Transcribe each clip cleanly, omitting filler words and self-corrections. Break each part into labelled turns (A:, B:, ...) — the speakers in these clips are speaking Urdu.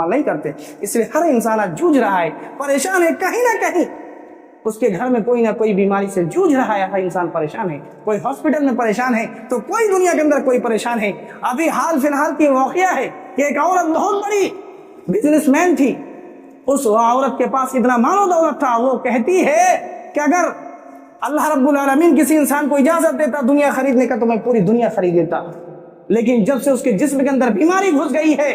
A: استعمال نہیں کرتے. اس لیے ہر انسان آج جوجھ رہا ہے, پریشان ہے, کہیں نہ کہیں اس کے گھر میں کوئی نہ کوئی بیماری سے جوجھ رہا ہے. ہر انسان پریشان ہے, کوئی ہاسپٹل میں پریشان ہے تو کوئی دنیا کے اندر کوئی پریشان ہے. ابھی حال فی الحال کی واقعہ ہے کہ ایک عورت بہت بڑی بزنس مین تھی, اس عورت کے پاس اتنا مال و دولت تھا, وہ کہتی ہے کہ اگر اللہ رب العالمین کسی انسان کو اجازت دیتا دنیا خریدنے کا تو میں پوری دنیا خرید لیتا, لیکن جب سے اس کے جسم کے اندر بیماری گھس گئی ہے,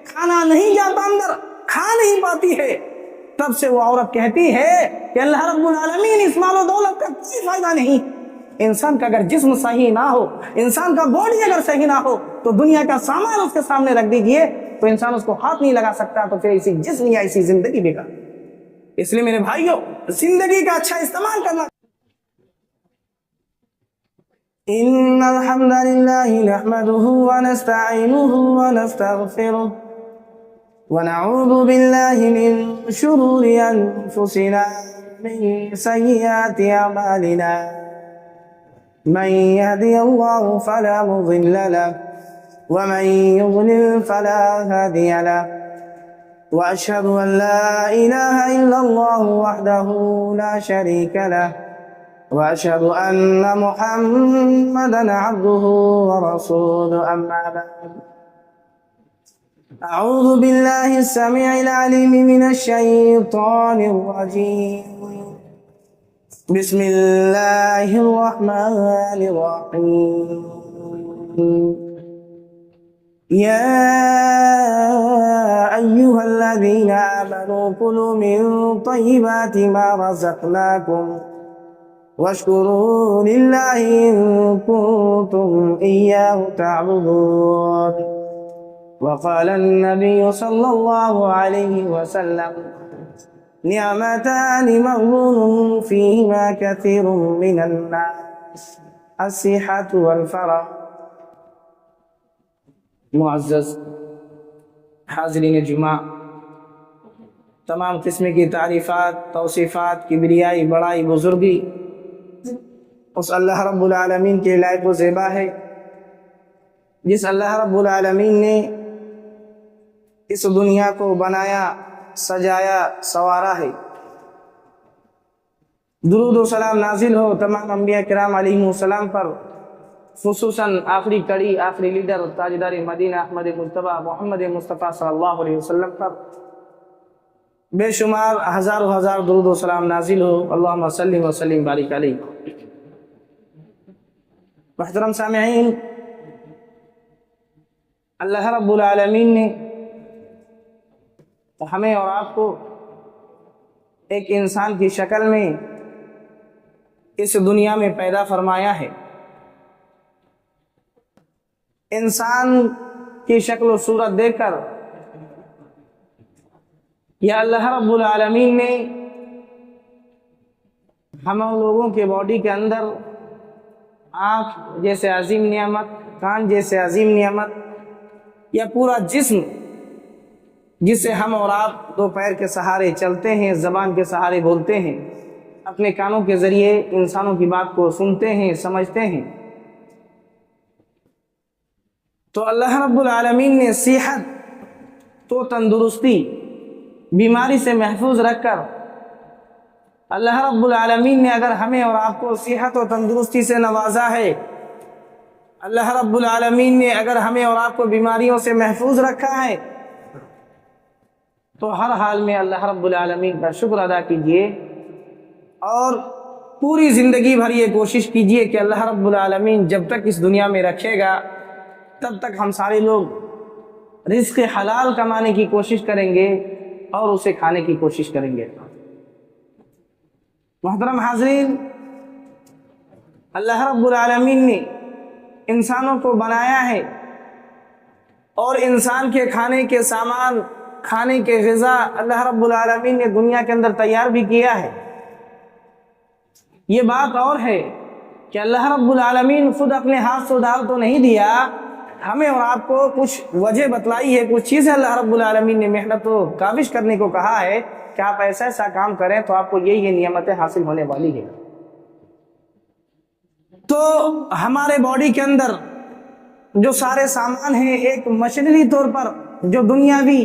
A: کھانا نہیں جاتا اندر, کھا نہیں پاتی ہے, تب سے وہ عورت کہتی ہے کہ اللہ رب العالمین اس مال و دولت کا کوئی فائدہ نہیں. انسان کا اگر جسم صحیح نہ ہو, انسان کا باڈی اگر صحیح نہ ہو تو دنیا کا سامان اس کے سامنے رکھ دیجئے تو انسان اس کو ہاتھ نہیں لگا سکتا, تو پھر اسی جسم یا اسی زندگی بیکار. اس لیے میرے بھائیوں, زندگی کا اچھا استعمال کرنا. ان الحمد لله نحمده ونستعينه ونستغفره ونعوذ بالله من شرور انفسنا من سيئات اعمالنا من يهدي الله فلا مضل له ومن يضلل فلا هادي له واشهد ان لا اله الا الله وحده لا شريك له واشهد ان محمدا عبده ورسوله. اما بعد, اعوذ بالله السميع العليم من الشيطان الرجيم. بسم الله الرحمن الرحيم. يا أيها الذين آمنوا كلوا من طيبات ما رزقناكم واشكروا لله إن كنتم إياه تعبدون. وقال النبي صلى الله عليه وسلم نعمتان مغبون فيهما كثير من الناس الصحة والفراغ. معزز حاضرین جمعہ, تمام قسم کی تعریفات, توصیفات, کبریائی, بڑائی, بزرگی اس اللہ رب العالمین کے لائق و زیبا ہے جس اللہ رب العالمین نے اس دنیا کو بنایا, سجایا, سوارا ہے. درود و سلام نازل ہو تمام انبیاء کرام علیہم السلام پر, خصوصاً آخری کڑی, آخری لیڈر, تاجدار مدینہ احمد مجتبی محمد مصطفیٰ صلی اللہ علیہ وسلم پر بے شمار ہزاروں ہزار درود و سلام نازل ہو. اللہم صلی وسلم بارک علیہ. محترم سامعین, اللہ رب العالمین نے ہمیں اور آپ کو ایک انسان کی شکل میں اس دنیا میں پیدا فرمایا ہے. انسان کی شکل و صورت دیکھ کر یا اللہ رب العالمین نے ہم لوگوں کے باڈی کے اندر آنکھ جیسے عظیم نعمت, کان جیسے عظیم نعمت, یا پورا جسم جسے ہم اور آپ دو پیر کے سہارے چلتے ہیں, زبان کے سہارے بولتے ہیں, اپنے کانوں کے ذریعے انسانوں کی بات کو سنتے ہیں, سمجھتے ہیں, تو اللہ رب العالمین نے صحت تو تندرستی, بیماری سے محفوظ رکھ کر اللہ رب العالمین نے اگر ہمیں اور آپ کو صحت و تندرستی سے نوازا ہے, اللہ رب العالمین نے اگر ہمیں اور آپ کو بیماریوں سے محفوظ رکھا ہے, تو ہر حال میں اللہ رب العالمین کا شکر ادا کیجئے اور پوری زندگی بھر یہ کوشش کیجئے کہ اللہ رب العالمین جب تک اس دنیا میں رکھے گا تب تک ہم سارے لوگ رزق حلال کمانے کی کوشش کریں گے اور اسے کھانے کی کوشش کریں گے. محترم حاضرین, اللہ رب العالمین نے انسانوں کو بنایا ہے اور انسان کے کھانے کے سامان, کھانے کے غذا اللہ رب العالمین نے دنیا کے اندر تیار بھی کیا ہے. یہ بات اور ہے کہ اللہ رب العالمین خود اپنے ہاتھ سے ڈال تو نہیں دیا, ہمیں اور آپ کو کچھ وجہ بتلائی ہے, کچھ چیزیں اللہ رب العالمین نے محنت و کاوش کرنے کو کہا ہے کہ آپ ایسا ایسا کام کریں تو آپ کو یہ نعمتیں حاصل ہونے والی ہیں. تو ہمارے باڈی کے اندر جو سارے سامان ہیں ایک مشینری طور پر جو دنیاوی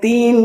A: 3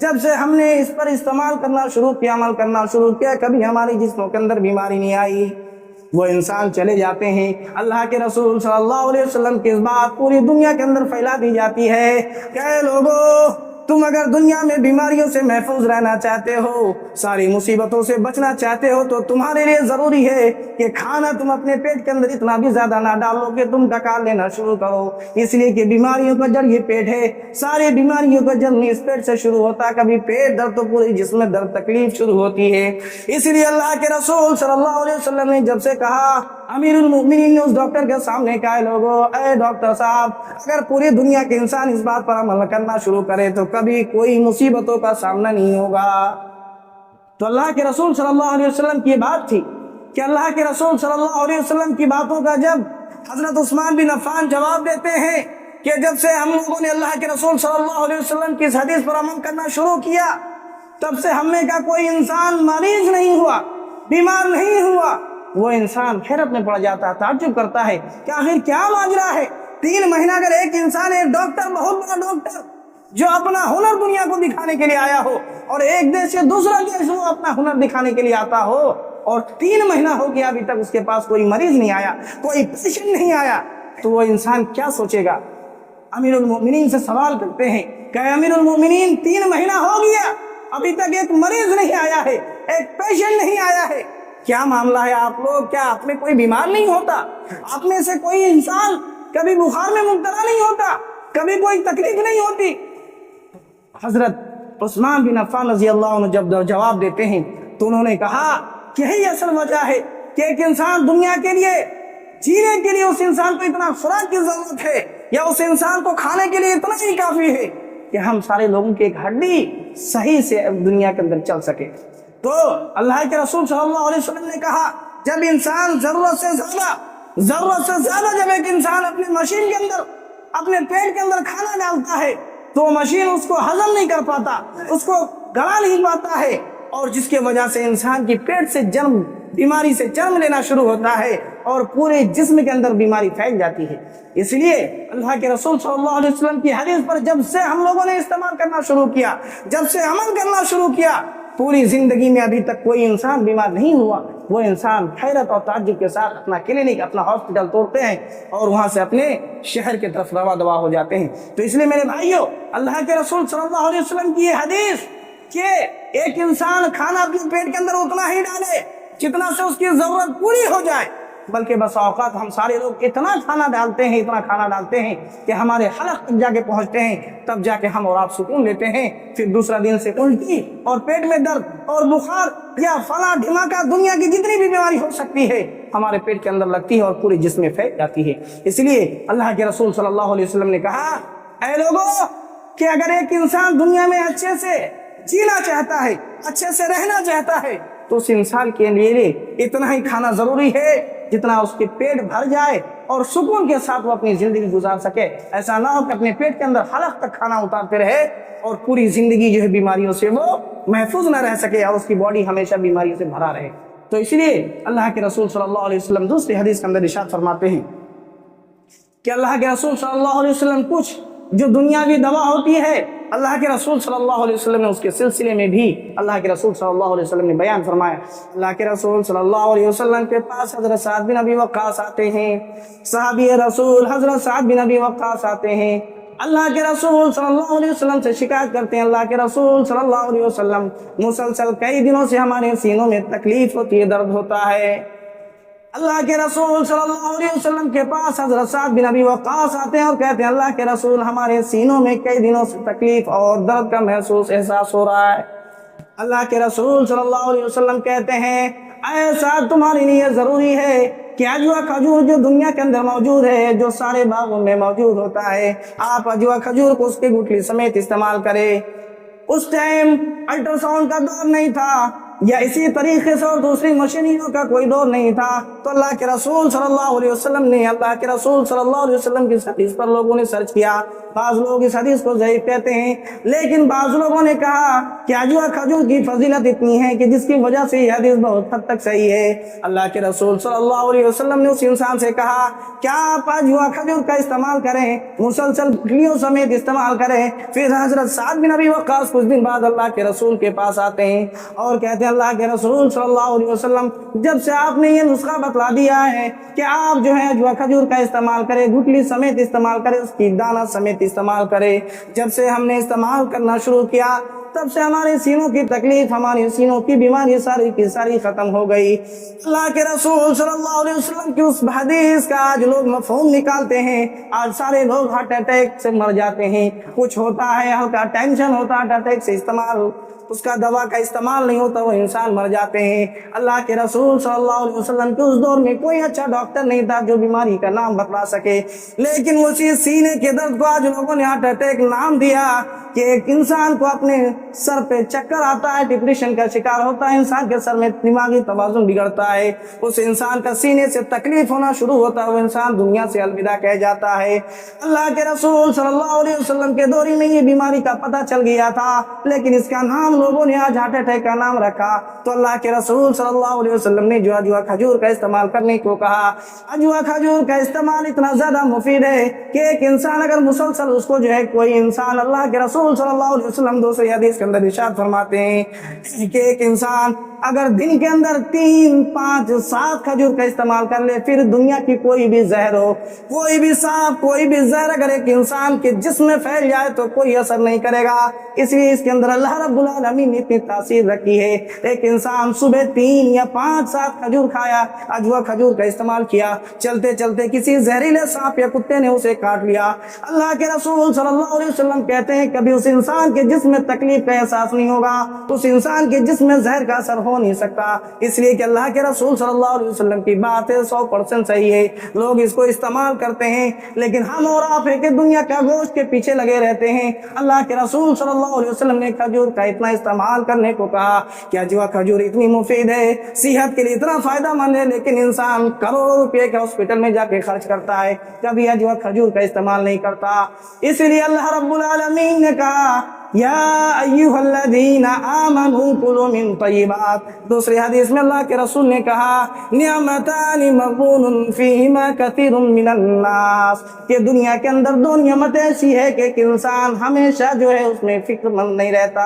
A: جب سے ہم نے اس پر استعمال کرنا شروع کیا، عمل کرنا شروع کیا، کبھی ہماری جسموں کے اندر بیماری نہیں آئی۔ وہ انسان چلے جاتے ہیں، اللہ کے رسول صلی اللہ علیہ وسلم کی اس بات پوری دنیا کے اندر پھیلا دی جاتی ہے کہ اے لوگو، تم اگر دنیا میں بیماریوں سے محفوظ رہنا چاہتے ہو، ساری مصیبتوں سے بچنا چاہتے ہو، تو تمہارے لیے ضروری ہے کہ کھانا تم اپنے پیٹ کے اندر اتنا بھی زیادہ نہ ڈالو کہ تم ڈکا لینا شروع کرو، اس لیے کہ بیماریوں کا جڑ یہ پیٹ ہے، ساری بیماریوں کا جڑ اس پیٹ سے شروع ہوتا ہے، کبھی پیٹ درد تو پورے جسم میں درد تکلیف شروع ہوتی ہے۔ اس لیے اللہ کے رسول صلی اللہ علیہ وسلم نے جب سے کہا، امیر المؤمنین نے اس ڈاکٹر کے سامنے کہا، لوگو اے ڈاکٹر صاحب، اگر پوری دنیا کے انسان اس بات پر عمل کرنا شروع کرے تو کبھی کوئی مصیبتوں کا سامنا نہیں ہوگا۔ تو اللہ کے رسول صلی اللہ علیہ وسلم کی یہ بات تھی کہ اللہ کے رسول صلی اللہ علیہ وسلم کی باتوں کا جب حضرت عثمان بن عفان جواب دیتے ہیں کہ جب سے ہم لوگوں نے اللہ کے رسول صلی اللہ علیہ وسلم کی اس حدیث پر عمل کرنا شروع کیا، تب سے ہم نے کا کوئی انسان مریض نہیں ہوا، بیمار نہیں ہوا۔ وہ انسان حیرت میں پڑ جاتا ہے، تعجب کرتا ہے کہ آخر کیا ماجرا ہے۔ 3 مہینہ اگر ایک انسان، ایک ڈاکٹر، بہت بڑا ڈاکٹر جو اپنا ہنر دنیا کو دکھانے کے لیے آیا ہو، اور ایک دیش سے دوسرا دیش وہ اپنا ہنر دکھانے کے لیے آتا ہو، اور 3 مہینہ ہو گیا ابھی تک اس کے پاس کوئی مریض نہیں آیا، کوئی پیشنٹ نہیں آیا، تو وہ انسان کیا سوچے گا؟ امیر المؤمنین سے سوال کرتے ہیں کہ امیر المؤمنین 3 مہینہ ہو گیا، ابھی تک ایک مریض نہیں آیا ہے، ایک پیشنٹ نہیں آیا ہے، کیا معاملہ ہے آپ لوگ؟ کیا آپ میں کوئی بیمار نہیں ہوتا؟ آپ میں سے کوئی انسان کبھی بخار میں مبتلا نہیں ہوتا؟ کبھی کوئی تکلیف نہیں ہوتی؟ حضرت عثمان بن عفان رضی اللہ عنہ جب جواب دیتے ہیں تو انہوں نے کہا کہ یہی اصل وجہ ہے کہ ایک انسان دنیا کے لیے جینے کے لیے اس انسان کو اتنا خوراک کی ضرورت ہے، یا اس انسان کو کھانے کے لیے اتنا ہی کافی ہے کہ ہم سارے لوگوں کی ایک ہڈی صحیح سے دنیا کے اندر چل سکے۔ تو اللہ کے رسول صلی اللہ علیہ وسلم نے کہا، جب انسان ضرورت سے زیادہ جب ایک انسان اپنے مشین کے اندر، اپنے پیٹ کے اندر کھانا ڈالتا ہے تو مشین اس کو ہضم نہیں کر پاتا، اس کو گلا نہیں پاتا ہے، اور جس کی وجہ سے انسان کی پیٹ سے بیماری سے جنم لینا شروع ہوتا ہے، اور پورے جسم کے اندر بیماری پھیل جاتی ہے۔ اس لیے اللہ کے رسول صلی اللہ علیہ وسلم کی حدیث پر جب سے ہم لوگوں نے استعمال کرنا شروع کیا، جب سے عمل کرنا شروع کیا، پوری زندگی میں ابھی تک کوئی انسان بیمار نہیں ہوا۔ وہ انسان حیرت اور تعجب کے ساتھ اپنا کلینک، اپنا ہاسپٹل توڑتے ہیں اور وہاں سے اپنے شہر کی طرف رواں دوا ہو جاتے ہیں۔ تو اس لیے میرے بھائیوں، اللہ کے رسول صلی اللہ علیہ وسلم کی یہ حدیث کہ ایک انسان کھانا اپنے پیٹ کے اندر اتنا ہی ڈالے جتنا سے اس کی ضرورت پوری ہو جائے، بلکہ بس اوقات ہم سارے لوگ اتنا کھانا ڈالتے ہیں کہ ہمارے حلق تک جا کے پہنچتے ہیں، تب جا کے ہم اور آپ سکون لیتے ہیں۔ پھر دوسرا دن سے الٹی اور پیٹ میں درد اور بخار یا فلاں دھماکہ، دنیا کی جتنی بھی بیماری ہو سکتی ہے ہمارے پیٹ کے اندر لگتی ہے اور پورے جسم میں پھیل جاتی ہے۔ اس لیے اللہ کے رسول صلی اللہ علیہ وسلم نے کہا، اے لوگوں، کہ اگر ایک انسان دنیا میں اچھے سے جینا چاہتا ہے، اچھے سے رہنا چاہتا ہے، تو اس انسان کے لیے اتنا ہی کھانا ضروری ہے جتنا اس کے پیٹ بھر جائے اور سکون کے ساتھ وہ اپنی زندگی گزار سکے۔ ایسا نہ ہو کہ اپنے پیٹ کے اندر حلق تک کھانا اتارتے رہے اور پوری زندگی جو ہے بیماریوں سے وہ محفوظ نہ رہ سکے اور اس کی باڈی ہمیشہ بیماریوں سے بھرا رہے۔ تو اس لیے اللہ کے رسول صلی اللہ علیہ وسلم دوسری حدیث کے اندر ارشاد فرماتے ہیں کہ اللہ کے رسول صلی اللہ علیہ وسلم کچھ جو دنیاوی دوا ہوتی ہے، اللہ کے رسول صلی اللہ علیہ وسلم نے اس کے سلسلے میں بھی اللہ کے رسول صلی اللہ علیہ وسلم نے بیان فرمایا۔ اللہ کے رسول صلی اللہ علیہ وسلم کے پاس حضرت سعد بن ابی وقاص آتے ہیں، صحابی رسول حضرت سعد بن ابی وقاص آتے ہیں، اللہ کے رسول صلی اللہ علیہ وسلم سے شکایت کرتے ہیں، اللہ کے رسول صلی اللہ علیہ وسلم مسلسل کئی دنوں سے ہمارے سینوں میں تکلیف ہوتی ہے، درد ہوتا ہے۔ اللہ کے رسول صلی اللہ علیہ وسلم کے پاس حضرت سعد بن ابی وقاص آتے ہیں اور کہتے ہیں، اللہ کے رسول، ہمارے سینوں میں کئی دنوں سے تکلیف اور درد کا احساس ہو رہا ہے۔ اللہ کے رسول صلی اللہ علیہ وسلم کہتے ہیں، اے سعد، تمہارے لیے ضروری ہے کہ اجوا کھجور جو دنیا کے اندر موجود ہے، جو سارے باغوں میں موجود ہوتا ہے، آپ اجوا کھجور کو اس کے گٹلی سمیت استعمال کریں۔ اس ٹائم الٹرا ساؤنڈ کا دور نہیں تھا، یا اسی طریقے سے اور دوسری مشینوں کا کوئی دور نہیں تھا، تو اللہ کے رسول صلی اللہ علیہ وسلم نے، اللہ کے رسول صلی اللہ علیہ وسلم کی حدیث پر لوگوں نے سرچ کیا۔ بعض لوگ اس حدیث کو ضعیف کہتے ہیں، لیکن بعض لوگوں نے کہا کہ اجوا کھجور کی فضیلت اتنی ہے کہ جس کی وجہ سے یہ حدیث بہت حد تک صحیح ہے۔ اللہ کے رسول صلی اللہ علیہ وسلم نے اس انسان سے کہا کیا آپ اجوا کھجور کا استعمال کریں، مسلسل گٹلیوں سمیت استعمال کریں۔ پھر حضرت سعد بن ابی وقاص کچھ دن بعد اللہ کے رسول کے پاس آتے ہیں اور کہتے ہیں اللہ کے رسول صلی اللہ علیہ وسلم جب سے آپ نے یہ نسخہ بتلا دیا ہے کہ آپ جو ہے اجوا کھجور کا استعمال کریں، گٹلی سمیت استعمال کریں، اس کی دانہ سمیت استعمال کریں، جب سے ہم نے استعمال کرنا شروع کیا تب سے ہمارے سینوں کی تکلیف، ہماری سینوں کی بیماری ساری کی ساری ختم ہو گئی۔ اللہ کے رسول صلی اللہ علیہ وسلم کی اس حدیث کا آج لوگ مفہوم نکالتے ہیں، آج سارے لوگ ہارٹ اٹیک سے مر جاتے ہیں، کچھ ہوتا ہے ہلکا ٹینشن ہوتا ہے ہارٹ اٹیک سے استعمال، اس کا دوا کا استعمال نہیں ہوتا، وہ انسان مر جاتے ہیں۔ اللہ کے رسول صلی اللہ علیہ وسلم کے اس دور میں کوئی اچھا ڈاکٹر نہیں تھا جو بیماری کا نام بتلا سکے، لیکن اسی سینے کے درد کو آج لوگوں نے ہارٹ اٹیک نام دیا کہ ایک انسان کو اپنے سر پہ چکر آتا ہے، ڈپریشن کا شکار ہوتا ہے، انسان کے سر میں دماغی توازن بگڑتا ہے، اس انسان کا سینے سے تکلیف ہونا شروع ہوتا ہے، وہ انسان دنیا سے الوداع کہہ جاتا ہے۔ اللہ کے رسول صلی اللہ علیہ وسلم کے دور میں یہ بیماری کا پتہ چل گیا تھا، لیکن اس کا نام لوگوں نے آج ہارٹ اٹیک کا نام رکھا۔ تو اللہ کے رسول صلی اللہ علیہ وسلم نے جو اجوا کھجور کا استعمال کرنے کو کہا، اجوا کھجور کا استعمال اتنا زیادہ مفید ہے کہ ایک انسان اگر مسلسل اس کو جو ہے کوئی انسان، اللہ کے رسول صلی اللہ علیہ وسلم دوسری حدیث کے اندر ارشاد فرماتے ہیں کہ ایک انسان اگر دن کے اندر 3، 5، 7 کھجور کا استعمال کر لے، پھر دنیا کی کوئی بھی زہر ہو، کوئی بھی سانپ، کوئی بھی زہر اگر ایک انسان کے جسم میں پھیل جائے تو کوئی اثر نہیں کرے گا۔ اس لیے اس کے اندر اللہ رب العالمین نے اتنی تاثیر رکھی ہے۔ ایک انسان صبح 3 یا 5، 7 کھجور کھایا، اجوا کھجور کا استعمال کیا، چلتے چلتے کسی زہریلے سانپ یا کتے نے اسے کاٹ لیا، اللہ کے رسول صلی اللہ علیہ وسلم کہتے ہیں کبھی اس انسان کے جسم میں تکلیف کا احساس نہیں ہوگا، اس انسان کے جسم میں زہر کا اثر ہو نہیں سکتا، اس لیے کہ اللہ کے رسول صلی اللہ علیہ وسلم کی بات ہے 100% صحیح ہے۔ لوگ اس کو استعمال کرتے ہیں، لیکن ہم اور آپ ہے کہ دنیا کا گوشت کے پیچھے لگے رہتے ہیں۔ اللہ کے رسول صلی اللہ علیہ وسلم نے کھجور کا اتنا استعمال کرنے کو کہا کہ اجوا کھجور اتنی مفید ہے، صحت کے لیے اتنا فائدہ مند ہے، لیکن انسان کروڑوں روپے کا ہاسپٹل میں جا کے خرچ کرتا ہے، کبھی اجوا کھجور کا استعمال نہیں کرتا۔ اس لیے اللہ رب العالمین نے کہا یا ایھا الذین آمنوا کلوا من طیبات، دوسری حدیث میں اللہ کے رسول نے کہا نعمتان مغبون فیہما کثیر من الناس، کہ دنیا کے اندر 2 نعمتیں ایسی ہے کہ ایک انسان ہمیشہ جو ہے اس میں فکر مند نہیں رہتا،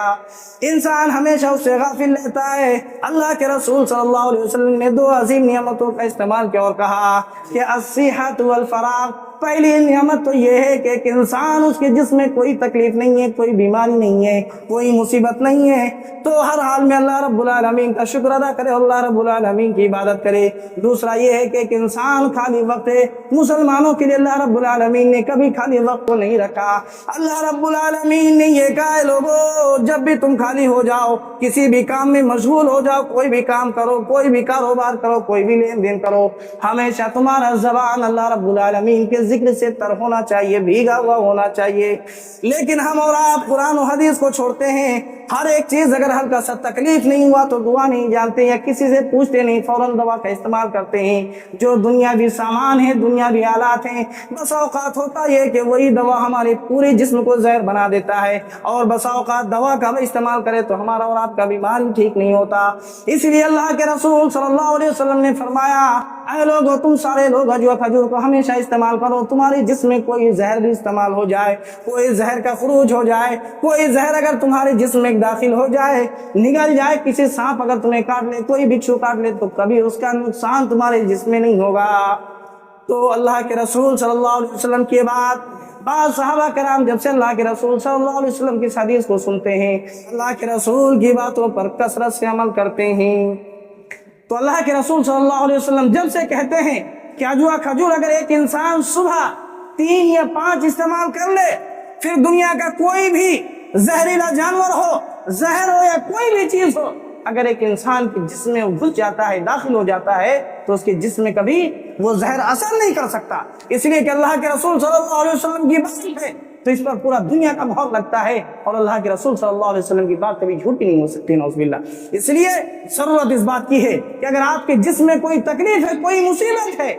A: انسان ہمیشہ اس سے غافل رہتا ہے۔ اللہ کے رسول صلی اللہ علیہ وسلم نے 2 عظیم نعمتوں کا استعمال کیا اور کہا کہ الصحۃ والفراغ، پہلی نعمت تو یہ ہے کہ ایک انسان اس کے جسم میں کوئی تکلیف نہیں ہے، کوئی بیماری نہیں ہے، کوئی مصیبت نہیں ہے، تو ہر حال میں اللہ رب العالمین کا شکر ادا کرے، اللہ رب العالمین کی عبادت کرے۔ دوسرا یہ ہے کہ ایک انسان خالی وقت ہے، مسلمانوں کے لیے اللہ رب العالمین نے کبھی خالی وقت کو نہیں رکھا۔ اللہ رب العالمین نے یہ کہا ہے لوگوں جب بھی تم خالی ہو جاؤ، کسی بھی کام میں مشغول ہو جاؤ، کوئی بھی کام کرو، کوئی بھی کاروبار کرو، کوئی بھی لین دین کرو، ہمیشہ تمہارا زبان اللہ رب العالمین کے ذکر سے تر ہونا چاہیے، بھیگا ہوا ہونا چاہیے۔ لیکن ہم اور آپ قرآن و حدیث کو چھوڑتے ہیں، ہر ایک چیز اگر ہلکا سا تکلیف نہیں ہوا تو دعا نہیں جانتے یا کسی سے پوچھتے نہیں، فوراً دوا کا استعمال کرتے ہیں۔ جو دنیاوی سامان ہے، دنیاوی آلات ہیں، بس اوقات ہوتا ہے کہ وہی دوا ہمارے پورے جسم کو زہر بنا دیتا ہے، اور بس اوقات دوا کا استعمال کرے تو ہمارا اور آپ کا بیماری ٹھیک نہیں ہوتا۔ اس لیے اللہ کے رسول صلی اللہ علیہ وسلم نے فرمایا اے لوگو تم سارے لوگ اجوا کھجور کو ہمیشہ استعمال کرو، تمہارے جسم میں کوئی زہر بھی استعمال ہو جائے، کوئی زہر کا خروج ہو جائے، کوئی زہر اگر تمہارے جسم میں داخل ہو جائے، نگل جائے، کسی سانپ اگر تمہیں کاٹ لے، کوئی بچھو کاٹ لے، تو کبھی اس کا نقصان تمہارے جسم میں نہیں ہوگا۔ تو اللہ کے رسول صلی اللہ علیہ وسلم کی بات بعض صحابہ کرام جب سے اللہ کے رسول صلی اللہ علیہ وسلم کی حدیث کو سنتے ہیں، اللہ کے رسول کی باتوں پر کثرت سے عمل کرتے ہیں، تو اللہ کے رسول صلی اللہ علیہ وسلم جب سے کہتے ہیں کہ اجوا کھجور اگر ایک انسان صبح 3 یا 5 استعمال کر لے، پھر دنیا کا کوئی بھی زہریلا جانور ہو، زہر ہو یا کوئی بھی چیز ہو، اگر ایک انسان کے جسم میں گھس جاتا ہے، داخل ہو جاتا ہے، تو اس کے جسم میں کبھی وہ زہر اثر نہیں کر سکتا۔ اس لیے کہ اللہ کے رسول صلی اللہ علیہ وسلم کی بات ہے تو اس پر پورا دنیا کا بہت لگتا ہے، اور اللہ کے رسول صلی اللہ علیہ وسلم کی بات کبھی جھوٹی نہیں ہو سکتی، نعوذ باللہ۔ اس لیے ضرورت اس بات کی ہے کہ اگر آپ کے جسم میں کوئی تکلیف ہے، کوئی مصیبت ہے،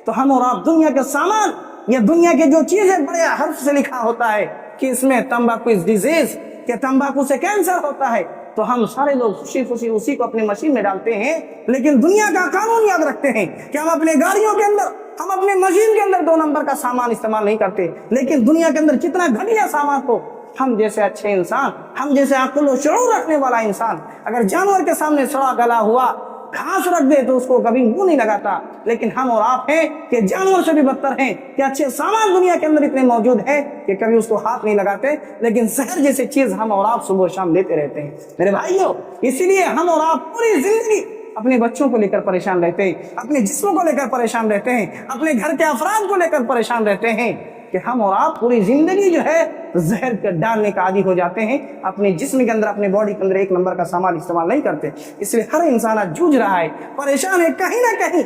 A: تو ہم اور آپ دنیا کے سامان یا دنیا کے جو چیزیں بڑے حرف سے لکھا ہوتا ہے کہ اس میں تمباکو ڈیزیز، کہ تمباکو سے کینسر ہوتا ہے، تو ہم سارے لوگ خوشی خوشی اسی کو اپنی مشین میں ڈالتے ہیں، لیکن دنیا کا قانون یاد رکھتے ہیں کہ ہم اپنے گاڑیوں کے اندر، ہم اپنے مشین کے اندر 2 نمبر کا سامان استعمال نہیں کرتے، لیکن دنیا کے اندر کتنا گھٹیا سامان ہو، ہم جیسے اچھے انسان، ہم جیسے عقل و شعور رکھنے والا انسان اگر جانور کے سامنے سڑا گلا ہوا گھاس رکھ دے تو اس کو کبھی منہ نہیں لگاتا، لیکن ہم اور آپ ہیں کہ جانور سے بھی بدتر ہیں کہ اچھے سامان دنیا کے اندر اتنے موجود ہیں کہ کبھی اس کو ہاتھ نہیں لگاتے، لیکن زہر جیسے چیز ہم اور آپ صبح و شام لیتے رہتے ہیں میرے بھائیوں۔ اسی لیے ہم اور آپ پوری زندگی اپنے بچوں کو لے کر پریشان رہتے ہیں، اپنے جسموں کو لے کر پریشان رہتے ہیں، اپنے گھر کے افراد کو لے کر پریشان رہتے ہیں کہ ہم اور آپ پوری زندگی جو ہے زہر ڈالنے کا عادی ہو جاتے ہیں، اپنے جسم کے اندر، اپنے باڈی کے اندر 1 نمبر کا سامان استعمال نہیں کرتے۔ اس لیے ہر انسان آج جوجھ رہا ہے، پریشان ہے، کہیں نہ کہیں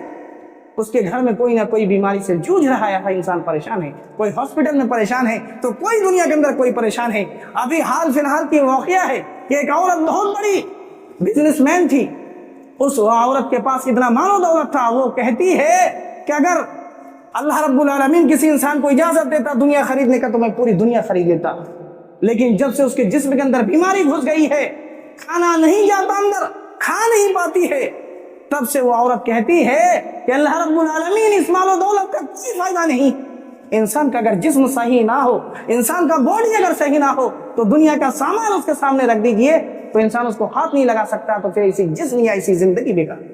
A: اس کے گھر میں کوئی نہ کوئی بیماری سے جوجھ رہا ہے، ہر انسان پریشان ہے، کوئی ہاسپٹل میں پریشان ہے تو کوئی دنیا کے اندر کوئی پریشان ہے۔ ابھی حال فی الحال کی واقعہ ہے کہ ایک عورت بہت بڑی بزنس مین تھی، اس عورت کے پاس اتنا مال و دولت تھا، وہ کہتی ہے کہ اگر اللہ رب العالمین کسی انسان کو اجازت دیتا دنیا خریدنے کا تو میں پوری دنیا خرید لیتا، لیکن جب سے اس کے جسم کے اندر بیماری گھس گئی ہے، کھانا نہیں جاتا اندر، کھا نہیں پاتی ہے، تب سے وہ عورت کہتی ہے کہ اللہ رب العالمین اس مال و دولت کا کوئی فائدہ نہیں۔ انسان کا اگر جسم صحیح نہ ہو، انسان کا باڈی اگر صحیح نہ ہو تو دنیا کا سامان اس کے سامنے رکھ دیجئے تو انسان اس کو ہاتھ نہیں لگا سکتا، تو پھر اسی جسم یا اسی زندگی بیکار۔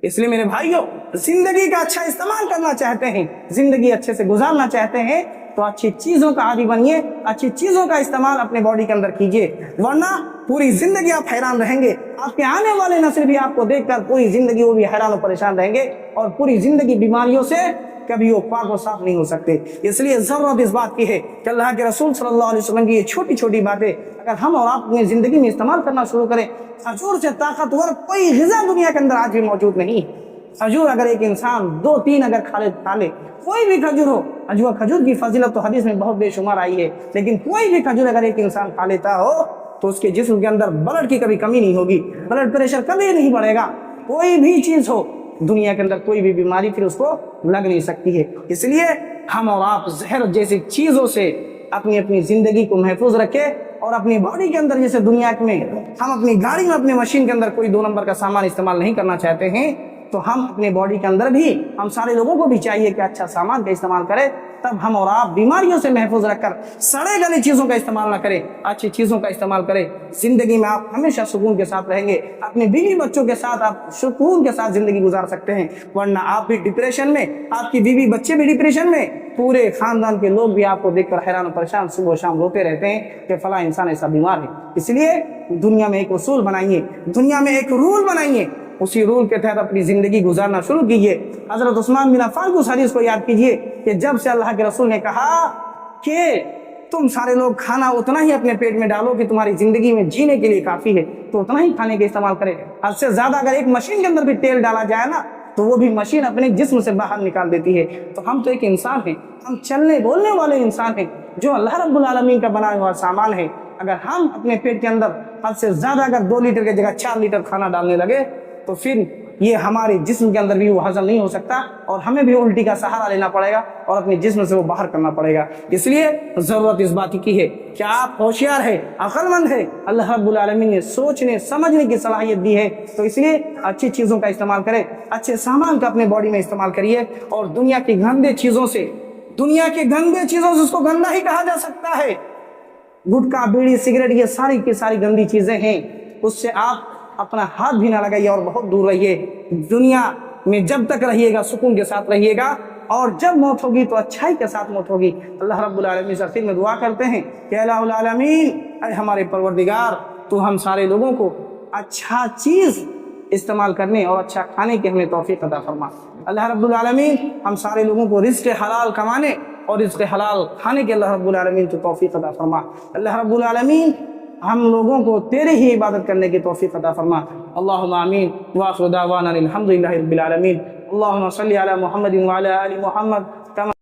A: اس لیے میرے بھائیوں، زندگی کا اچھا استعمال کرنا چاہتے ہیں، زندگی اچھے سے گزارنا چاہتے ہیں تو اچھی چیزوں کا عادی بنیے، اچھی چیزوں کا استعمال اپنے باڈی کے اندر کیجئے، ورنہ پوری زندگی آپ حیران رہیں گے، آپ کے آنے والے نسل بھی آپ کو دیکھ کر پوری زندگی وہ بھی حیران و پریشان رہیں گے، اور پوری زندگی بیماریوں سے کبھی وہ پاک و صاف نہیں ہو سکتے۔ اس لیے ضرورت اس بات کی ہے کہ اللہ کے رسول صلی اللہ علیہ وسلم کی یہ چھوٹی چھوٹی باتیں اگر ہم اور آپ اپنی زندگی میں استعمال کرنا شروع کریں، کھجور سے طاقتور کوئی غذا دنیا کے اندر آج بھی موجود نہیں۔ کھجور اگر ایک انسان 2-3 اگر کھا لے، کوئی بھی کھجور ہو، کھجور کی فضیلت تو حدیث میں بہت بے شمار آئی ہے، لیکن کوئی بھی کھجور اگر ایک انسان کھا لیتا ہو تو اس کے جسم کے اندر بلڈ کی کبھی کمی نہیں ہوگی، بلڈ پریشر کبھی نہیں بڑھے گا، کوئی بھی چیز ہو دنیا کے اندر کوئی بھی بیماری پھر اس کو لگ نہیں سکتی ہے۔ اس لیے ہم اور آپ زہر جیسی چیزوں سے اپنی زندگی کو محفوظ رکھے، اور اپنی باڈی کے اندر جیسے دنیا میں ہم اپنی گاڑی میں اپنے مشین کے اندر کوئی 2 نمبر کا سامان استعمال نہیں کرنا چاہتے ہیں، تو ہم اپنے باڈی کے اندر بھی ہم سارے لوگوں کو بھی چاہیے کہ اچھا سامان کا استعمال کریں، تب ہم اور آپ بیماریوں سے محفوظ رکھ کر سڑے گلے چیزوں کا استعمال نہ کریں، اچھی چیزوں کا استعمال کریں۔ زندگی میں آپ ہمیشہ سکون کے ساتھ رہیں گے، اپنے بیوی بچوں کے ساتھ آپ سکون کے ساتھ زندگی گزار سکتے ہیں، ورنہ آپ بھی ڈپریشن میں، آپ کی بیوی بچے بھی ڈپریشن میں، پورے خاندان کے لوگ بھی آپ کو دیکھ کر حیران و پریشان صبح و شام روتے رہتے ہیں کہ فلاں انسان ایسا بیمار ہے۔ اس لیے دنیا میں ایک اصول بنائیے، دنیا میں ایک رول بنائیے، اسی رول کے تحت اپنی زندگی گزارنا شروع کیجئے۔ حضرت عثمان بن عفان کو اس حدیث کو یاد کیجئے کہ جب سے اللہ کے رسول نے کہا کہ تم سارے لوگ کھانا اتنا ہی اپنے پیٹ میں ڈالو کہ تمہاری زندگی میں جینے کے لیے کافی ہے، تو اتنا ہی کھانے کا استعمال کرے۔ حد سے زیادہ اگر ایک مشین کے اندر بھی تیل ڈالا جائے نا تو وہ بھی مشین اپنے جسم سے باہر نکال دیتی ہے۔ تو ہم تو ایک انسان ہیں، ہم چلنے بولنے والے انسان ہیں، جو اللہ رب العالمین کا بنایا ہوا سامان ہے۔ اگر ہم اپنے پیٹ کے اندر حد سے زیادہ اگر 2 لیٹر کی جگہ 4 لیٹر کھانا ڈالنے لگے تو پھر یہ ہمارے جسم کے اندر بھی وہ ہضم نہیں ہو سکتا، اور ہمیں بھی الٹی کا سہارا لینا پڑے گا اور اپنے جسم سے وہ باہر کرنا پڑے گا۔ اس لیے ضرورت اس بات کی ہے کہ آپ ہوشیار ہے، عقل مند ہے، اللہ رب العالمین نے سوچنے سمجھنے کی صلاحیت دی ہے، تو اس لیے اچھی چیزوں کا استعمال کریں، اچھے سامان کا اپنے باڈی میں استعمال کریے، اور دنیا کی گندے چیزوں سے، دنیا کے گندے چیزوں سے، اس کو گندا ہی کہا جا سکتا ہے، گٹکا، بیڑی، سگریٹ، یہ ساری کی ساری گندی چیزیں ہیں، اس سے آپ اپنا ہاتھ بھی نہ لگائیے اور بہت دور رہیے۔ دنیا میں جب تک رہیے گا سکون کے ساتھ رہیے گا، اور جب موت ہوگی تو اچھائی کے ساتھ موت ہوگی۔ اللہ رب العالمین سے آخر میں دعا کرتے ہیں کہ الہ العالمین، اے ہمارے پروردگار، تو ہم سارے لوگوں کو اچھا چیز استعمال کرنے اور اچھا کھانے کی ہمیں توفیق عطا فرما۔ اللہ رب العالمین ہم سارے لوگوں کو رزق حلال کمانے اور رزق حلال کھانے کے اللہ رب العالمین تو توفیق عطا فرما۔ اللہ رب العالمین ہم لوگوں کو تیرے ہی عبادت کرنے کی توفیق عطا فرما۔ اللہم آمین، وآخر دعوانا الحمدللہ رب العالمین۔ اللہم صلی علی محمد وعلی آل محمد۔